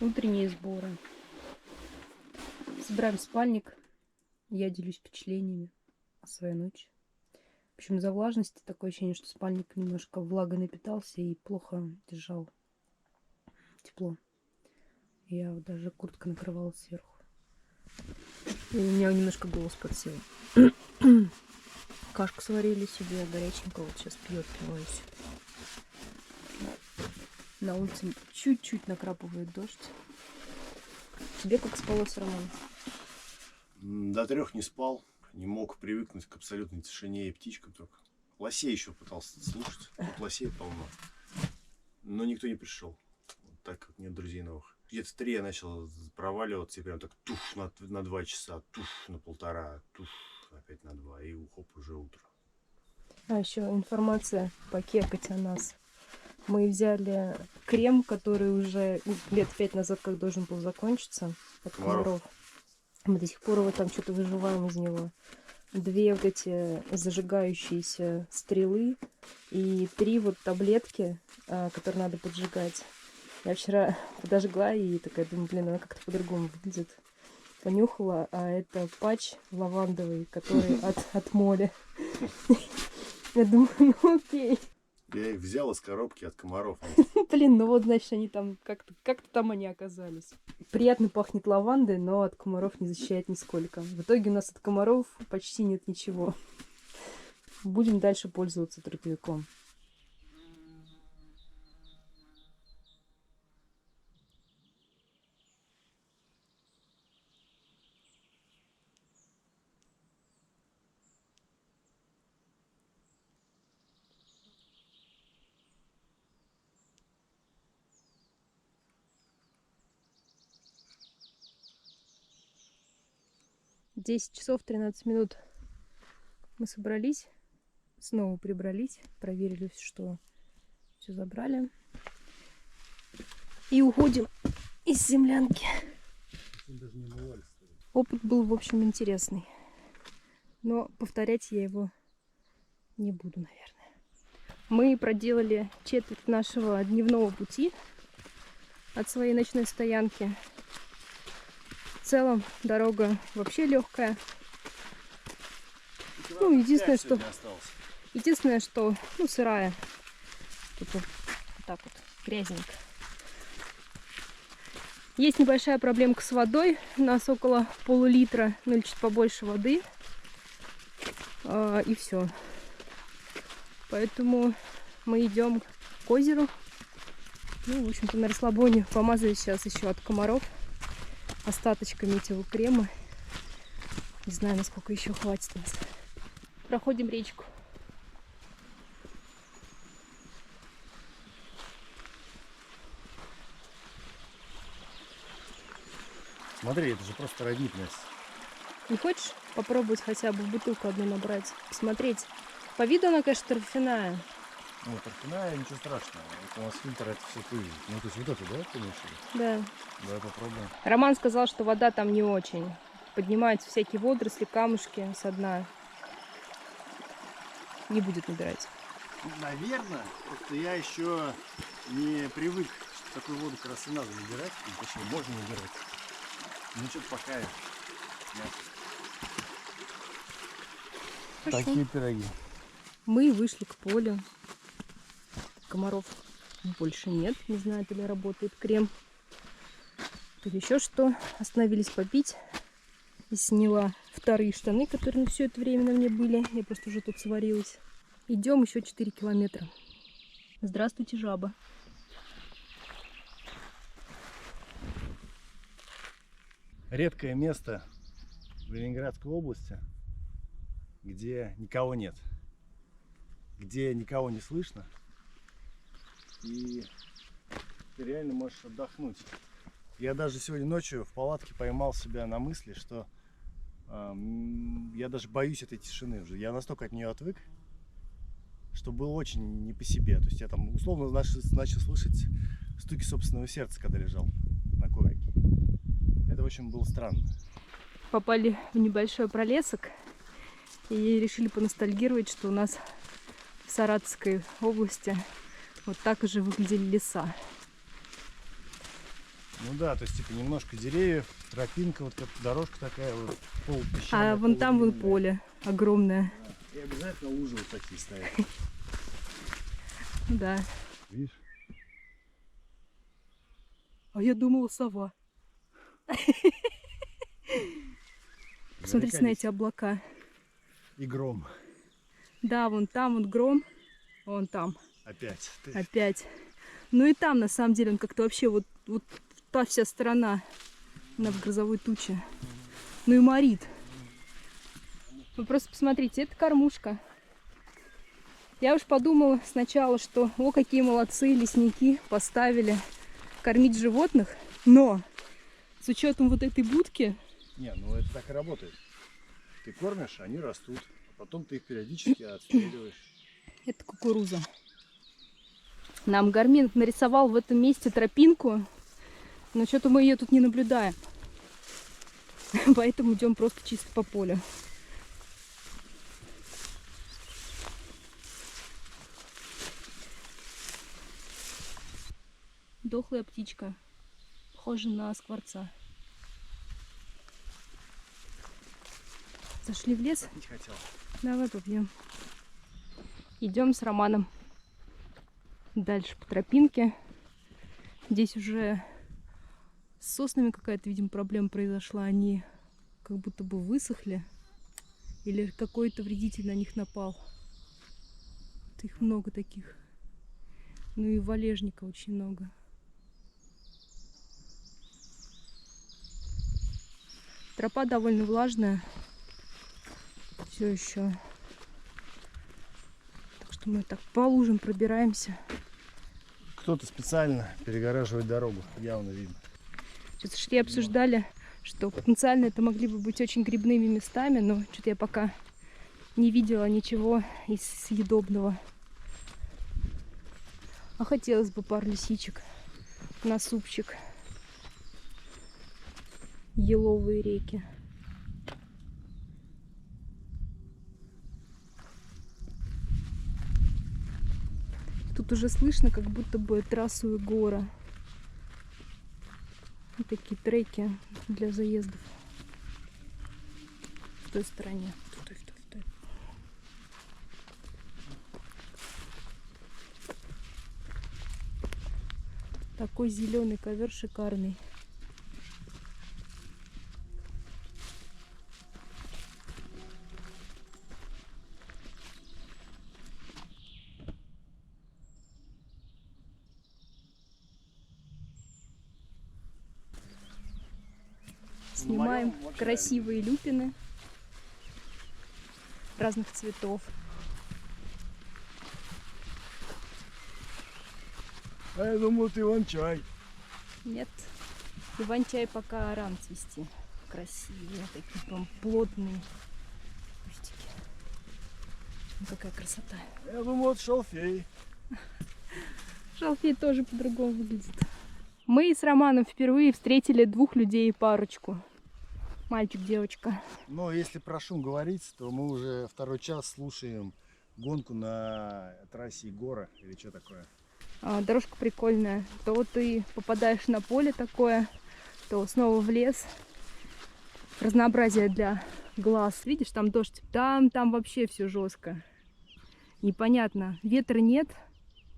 Утренние сборы. Собираем спальник. Я делюсь впечатлениями о своей ночи. В общем, из-за влажности такое ощущение, что спальник немножко влагой напитался и плохо держал тепло. Я вот даже куртка накрывала сверху. И у меня немножко голос подсел. Кашку сварили себе горяченького. Вот сейчас пью, отпиваюсь. На улице чуть-чуть накрапывает дождь. Тебе как спалось, Роман? До 3 не спал. Не мог привыкнуть к абсолютной тишине и птичкам только. Лосей еще пытался слушать. Тут лосей полно. Но никто не пришел. Так как нет друзей новых. Где-то в 3 я начал проваливаться. И прям так туф на 2 часа, туф на 1,5, туф опять на 2. И хоп, уже утро. А еще информация покекать о нас. Мы взяли крем, который уже лет 5 назад как должен был закончиться. От комаров. Мы до сих пор его там что-то выживаем из него. 2 вот эти зажигающиеся стрелы и 3 вот таблетки, которые надо поджигать. Я вчера подожгла и такая думаю, блин, она как-то по-другому выглядит. Понюхала, а это патч лавандовый, который от моля. Я думаю, ну окей. Я их взял из коробки от комаров. Блин, ну вот, значит, они там как-то там они оказались. Приятно пахнет лавандой, но от комаров не защищает нисколько. В итоге у нас от комаров почти нет ничего. Будем дальше пользоваться тропиком. — 10 часов 13 минут. Мы собрались, снова прибрались, проверили, что все забрали. И уходим из землянки. Опыт был, в общем, интересный. Но повторять я его не буду, наверное. Мы проделали четверть нашего дневного пути от своей ночной стоянки. В целом дорога вообще легкая. Ну, единственное, что ну, сырая. Тут вот так вот грязненько. Есть небольшая проблемка с водой. У нас около пол-литра, ну или чуть побольше воды. И все. Поэтому мы идем к озеру. Ну, в общем-то, на расслабоне помазали сейчас еще от комаров остаточками этого крема. Не знаю, насколько еще хватит нас. Проходим речку. Смотри, это же просто родник нас. Не хочешь попробовать хотя бы бутылку одну набрать? Посмотреть. По виду она, конечно, торфяная. Ну, торфяная, ничего страшного. Это у нас фильтр, это все пыль. Ну, то есть вот это, да, конечно? Да. Давай попробуем. Роман сказал, что вода там не очень. Поднимаются всякие водоросли, камушки со дна. Не будет набирать. Наверное, просто я еще не привык, что такую воду как раз и надо набирать. Точнее, можно набирать. Ну, что-то пока я... Хорошо. Такие пироги. Мы вышли к полю. Комаров больше нет. Не знаю, то ли работает крем. То ли еще что. Остановились попить. И сняла 2 штаны, которые все это время на мне были. Я просто уже тут сварилась. Идем еще 4 километра. Здравствуйте, жаба. Редкое место в Ленинградской области, где никого нет, где никого не слышно, и ты реально можешь отдохнуть. Я даже сегодня ночью в палатке поймал себя на мысли, что я даже боюсь этой тишины уже. Я настолько от нее отвык, что было очень не по себе. То есть я там условно начал слышать стуки собственного сердца, когда лежал на коврике. Это очень было странно. Попали в небольшой пролесок и решили поностальгировать, что у нас в Саратовской области вот так уже выглядели леса. Ну да, то есть типа немножко деревьев, тропинка, вот как дорожка такая вот, полупесчаная. А вон там вон поле огромное. Да. И обязательно лужи вот такие стоят. Да. Видишь? А я думала, сова. Посмотрите на эти облака. И гром. Да, вон там вот гром, вон там Опять. опять. Ну и там, на самом деле, он как-то вообще вот та вся сторона, она в грозовой туче. Ну и морит. Вы просто посмотрите, это кормушка. Я уж подумала сначала, что о, какие молодцы, лесники поставили кормить животных, но с учетом вот этой будки... Не, ну это так и работает. Ты кормишь, они растут, а потом ты их периодически отстреливаешь. Это кукуруза. Нам Гармин нарисовал в этом месте тропинку, но что-то мы ее тут не наблюдаем. Поэтому идем просто чисто по полю. Дохлая птичка. Похожа на скворца. Зашли в лес. Попить хотел. Давай попьем. Идем с Романом дальше по тропинке. Здесь уже с соснами какая-то, видимо, проблема произошла. Они как будто бы высохли. Или какой-то вредитель на них напал. Вот их много таких. Ну и валежника очень много. Тропа довольно влажная. Все еще. Так что мы так по лужам пробираемся. Кто-то специально перегораживает дорогу, явно видно. Сейчас шли, обсуждали, что потенциально это могли бы быть очень грибными местами, но что-то я пока не видела ничего из съедобного. А хотелось бы пару лисичек на супчик. Еловые реки. Тут уже слышно, как будто бы трассу и гора. Вот такие треки для заездов. В той стороне. В той. Такой зеленый ковер шикарный. Снимаем красивые люпины разных цветов. А я думал, ты иван-чай. Нет, иван-чай пока рано цвести. Красивые, такие прям плотные кустики. Ну, какая красота. Я думал, это шалфей. Шалфей тоже по-другому выглядит. Мы с Романом впервые встретили двух людей и парочку. Мальчик, девочка. Но если про шум говорить, то мы уже второй час слушаем гонку на трассе Егора или что такое. Дорожка прикольная. То ты попадаешь на поле такое, то снова в лес. Разнообразие для глаз. Видишь, там дождь. Там вообще все жестко. Непонятно. Ветра нет.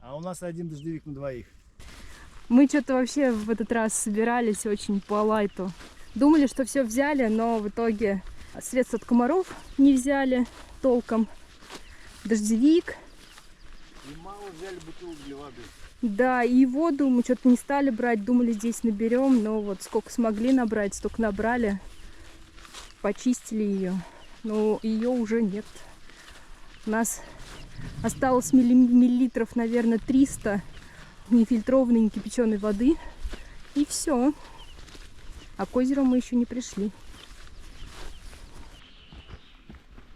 А у нас один дождевик на двоих. Мы что-то вообще в этот раз собирались очень по лайту. Думали, что все взяли, но в итоге средств от комаров не взяли толком. Дождевик. И мало взяли бутылок для воды. Да, и воду мы что-то не стали брать. Думали, здесь наберем, но вот сколько смогли набрать, столько набрали. Почистили ее, но ее уже нет. У нас осталось миллилитров, наверное, 300 нефильтрованной, не кипяченой воды. И все. А к озеру мы еще не пришли.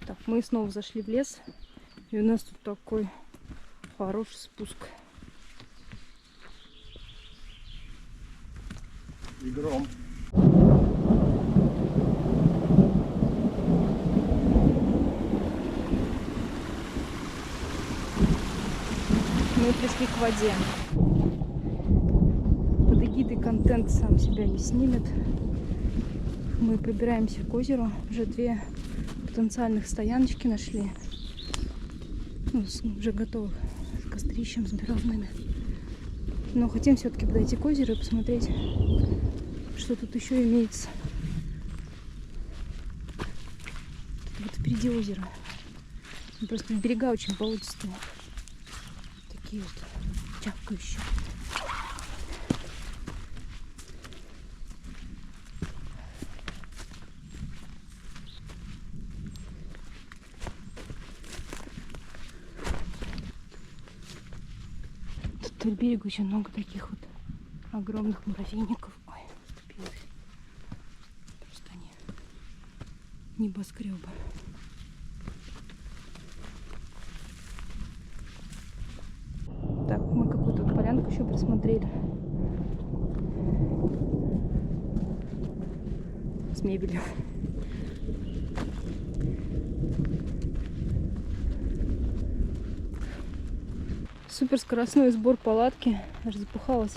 Так, мы снова зашли в лес. И у нас тут такой хороший спуск. И гром. Мы пришли к воде. Под гиды контент сам себя не снимет. Мы пробираемся к озеру. Уже 2 потенциальных стояночки нашли. Ну, уже готовых с кострищем, с бревнами. Но хотим все-таки подойти к озеру и посмотреть, что тут еще имеется. Вот впереди озеро. Просто берега очень болотистые. Такие вот чавкающие. Тут вдоль берега очень много таких вот огромных муравейников. Ой, ступилась. Просто они небоскребы. Так, мы какую-то полянку еще присмотрели. С мебелью. Суперскоростной сбор палатки. Аж запухалась.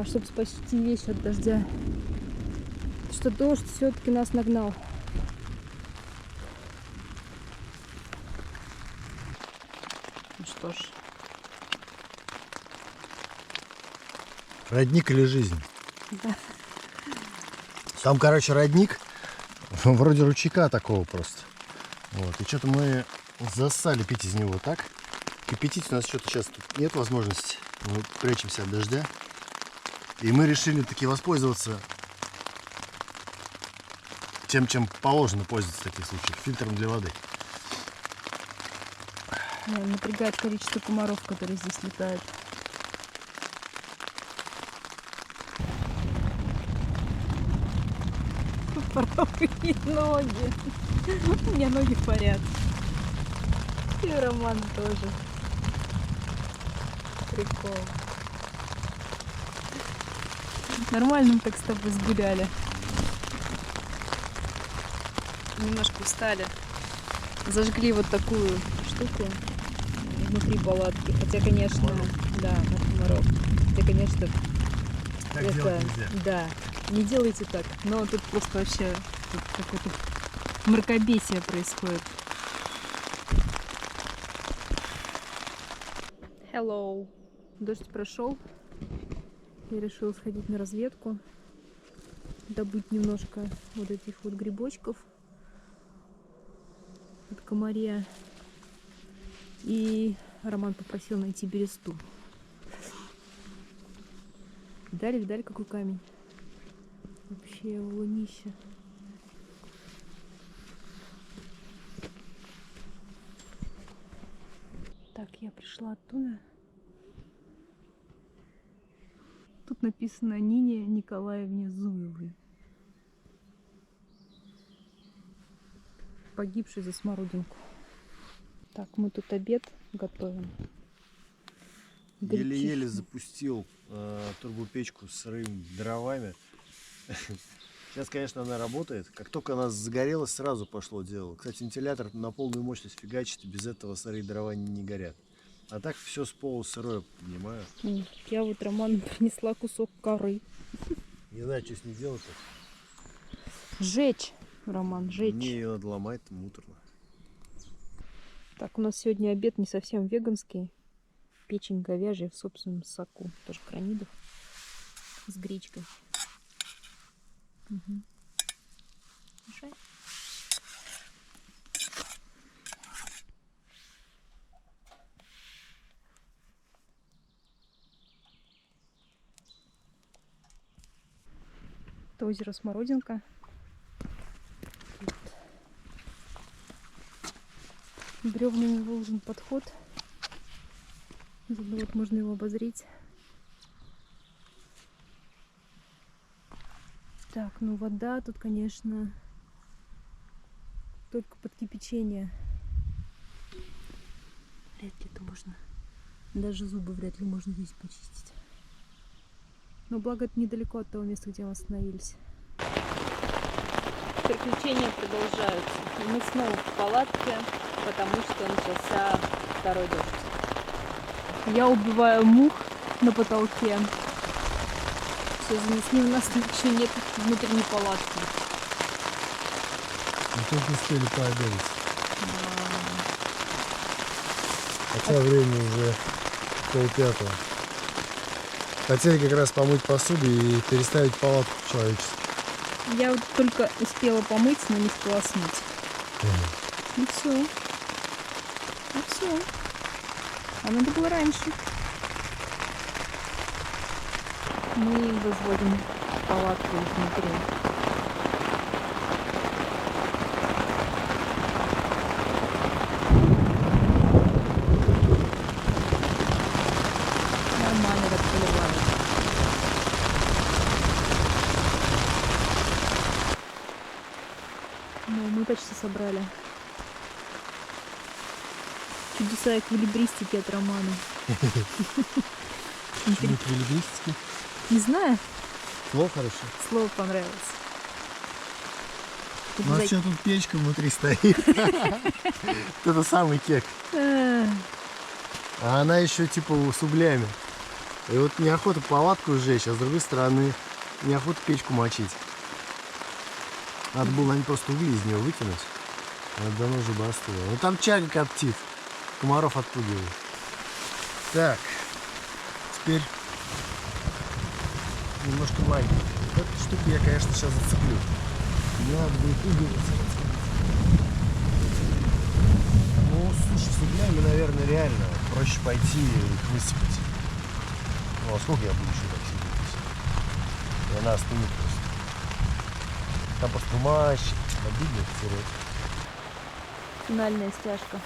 Чтобы спасти вещи от дождя. Что дождь все-таки нас нагнал. Ну что ж. Родник или жизнь? Да. Там, короче, родник. Вроде ручейка такого просто. Вот. И что-то мы засали пить из него, так? Кипятить у нас что-то сейчас тут нет возможности. Мы прячемся от дождя. И мы решили таки воспользоваться тем, чем положено пользоваться в таких случаях. Фильтром для воды. Меня напрягает количество комаров, которые здесь летают. Порвые ноги. У меня ноги в порядке. И Роман тоже. Прикол. Нормально мы так с тобой сгуляли. Немножко устали. Зажгли вот такую штуку внутри палатки. Хотя, конечно, да, на комаров. Хотя, конечно, Так это, делать нельзя. да, не делайте так. Но тут просто вообще тут какое-то мракобесие происходит. Hello. Дождь прошел. Я решила сходить на разведку, добыть немножко вот этих вот грибочков от комария. И Роман попросил найти бересту. Видали, какой камень? Вообще лунище. Так, я пришла оттуда. Тут написано Нине Николаевне Зуевой. Погибшей за смородинку. Так, мы тут обед готовим. Еле-еле запустил турбопечку с сырыми дровами. Сейчас, конечно, она работает. Как только она загорелась, сразу пошло дело. Кстати, вентилятор на полную мощность фигачит, и без этого сырые дрова не горят. А так все с пола сырое поднимаю. Я вот Роману принесла кусок коры. Не знаю, что с ней делать-то. Жечь, Роман, жечь. Мне ее надо ломать, там муторно. Так, у нас сегодня обед не совсем веганский. Печень говяжья в собственном соку. Тоже кранидов. С гречкой. Угу. Мешай. Это озеро Смородинка. Бревнами выложен подход. Вот можно его обозреть. Так, ну вода тут, конечно, только под кипячение. Вряд ли это можно. Даже зубы вряд ли можно здесь почистить. Но благо это недалеко от того места, где мы остановились. Приключения продолжаются. И мы снова в палатке, потому что начался второй дождь. Я убиваю мух на потолке. все занесли. У нас тут еще нет внутренней палатки. Мы только успели пообедать. Хотя время уже 4:30. Хотели как раз помыть посуду и переставить палатку человеческую. Я вот только успела помыть, но не сполоснуть. И все. И все. А надо было раньше. Мы возводим палатку изнутри. Нормально так поливает. Ну, мы почти собрали. Чудеса эквилибристики от Романа. Почему эквилибристики? Не знаю, Слово хорошо. слово понравилось. У нас что, тут печка внутри стоит? Это самый кек. А она еще типа с углями. И вот неохота палатку сжечь, а с другой стороны неохота печку мочить. Надо было, наверное, просто угли из нее выкинуть. Она давно уже бы остыла. Ну там чага коптит. Комаров отпугивает. Так. Теперь немножко магии. Эту штуку я, конечно, сейчас зацеплю. Не надо будет угол. Ну, слушай, с углями, наверное, реально проще пойти и их высыпать. Ну, а сколько я буду еще так сидеть здесь? И она остынет просто. Там просто мащик, обидно терять. Финальная стяжка.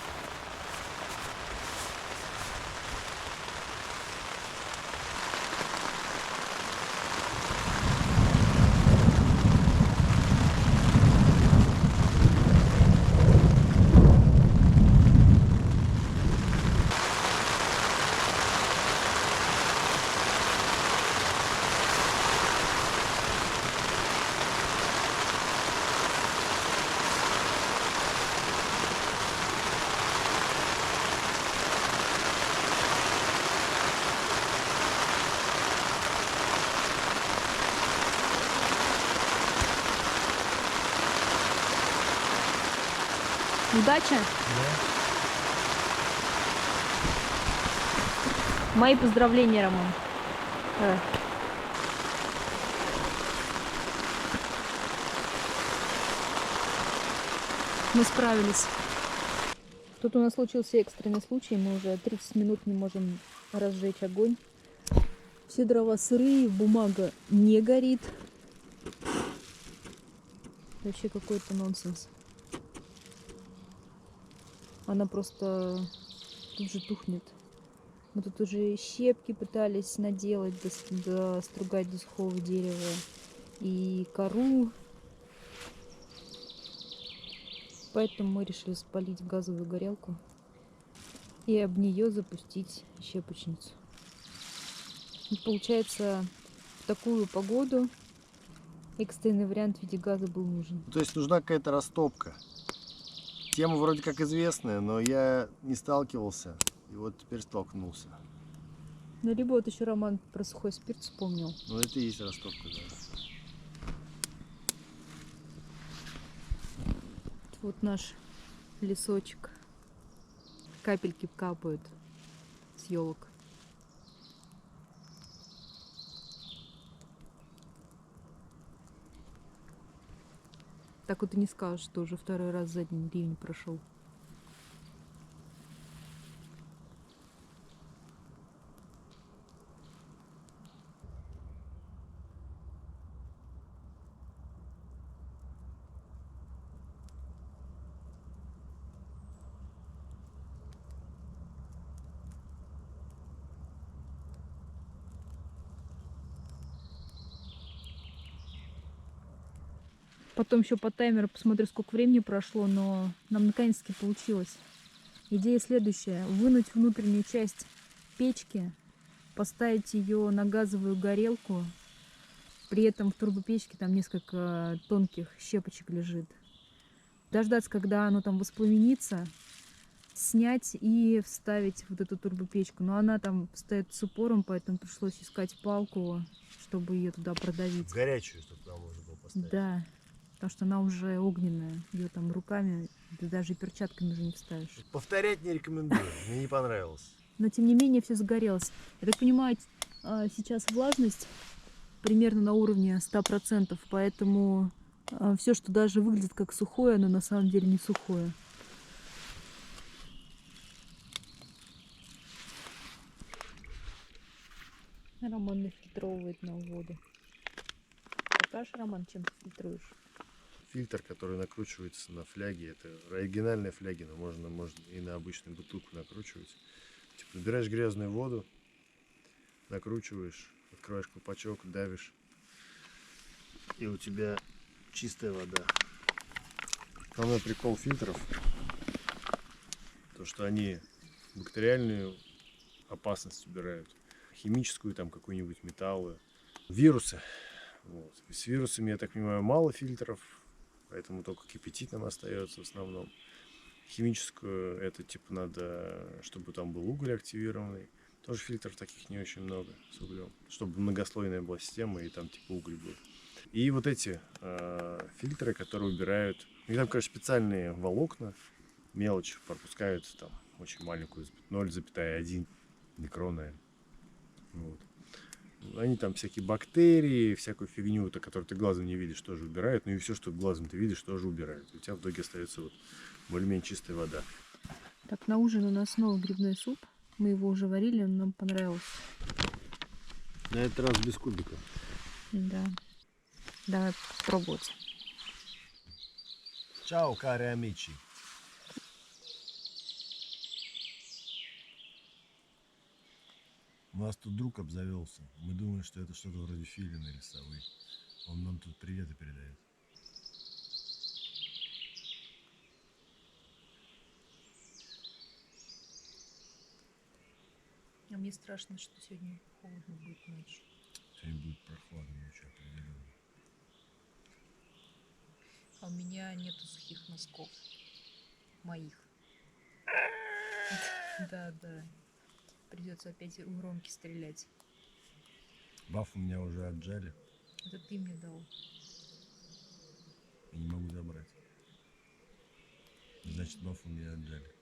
Удача? Мои поздравления, Роман. Мы справились. Тут у нас случился экстренный случай. Мы уже 30 минут не можем разжечь огонь. Все дрова сырые, бумага не горит. Вообще какой-то нонсенс. Она просто тут же тухнет. Мы тут уже щепки пытались наделать, достругать до сухого дерева. И кору. Поэтому мы решили спалить газовую горелку и об нее запустить щепочницу. И получается, в такую погоду экстренный вариант в виде газа был нужен. То есть нужна какая-то растопка. Тема вроде как известная, но я не сталкивался. И вот теперь столкнулся. Ну, либо вот еще Роман про сухой спирт вспомнил. Ну это и есть растопка, да. Вот наш лесочек. Капельки капают с елок. Так вот и не скажешь, что уже второй раз за день ливень прошел. Потом еще по таймеру посмотрю, сколько времени прошло, но нам наконец-таки получилось. Идея следующая. Вынуть внутреннюю часть печки, поставить ее на газовую горелку. При этом в турбопечке там несколько тонких щепочек лежит. Дождаться, когда оно там воспламенится, снять и вставить вот эту турбопечку. Но она там стоит с упором, поэтому пришлось искать палку, чтобы ее туда продавить. Горячую, чтобы там можно было поставить. Да, потому что она уже огненная. Ее там руками, да даже и перчатками уже не вставишь. Повторять не рекомендую, мне не понравилось. Но тем не менее все загорелось. Я так понимаю, сейчас влажность примерно на уровне 100%, поэтому все, что даже выглядит как сухое, оно на самом деле не сухое. Роман нафильтровывает на воду. Покажешь, Роман, чем ты фильтруешь? Фильтр, который накручивается на фляги, это оригинальные фляги, но можно и на обычную бутылку накручивать. Типа набираешь грязную воду, накручиваешь, открываешь колпачок, давишь, и у тебя чистая вода. Основной прикол фильтров, то что они бактериальную опасность убирают, химическую, там какую-нибудь металлы, вирусы. Вот. С вирусами, я так понимаю, мало фильтров, поэтому только кипятить нам остается в основном. Химическую, это типа надо, чтобы там был уголь активированный. Тоже фильтров таких не очень много с углем, чтобы многослойная была система и там типа уголь был. И вот эти фильтры, которые убирают, у них там, конечно, специальные волокна, мелочь пропускают там очень маленькую, 0,1 микрона. Вот. Они там всякие бактерии, всякую фигню, которую ты глазом не видишь, тоже убирают. Ну и все, что глазом ты видишь, тоже убирают. У тебя в итоге остается вот более-менее чистая вода. Так, на ужин у нас снова грибной суп. Мы его уже варили, он нам понравился. На этот раз без кубика. Да. Давай пробовать. Чао, кари амичи. У нас тут друг обзавелся. Мы думаем, что это что-то вроде филина или совы. Он нам тут приветы передает. А мне страшно, что сегодня холодно будет ночью. Сегодня будет прохладно ночью определенно. А у меня нету сухих носков. Моих. Да, да. Придется опять у Ромки стрелять. Баф у меня уже отжали. Это ты мне дал. И не могу забрать. Значит, баф у меня отжали.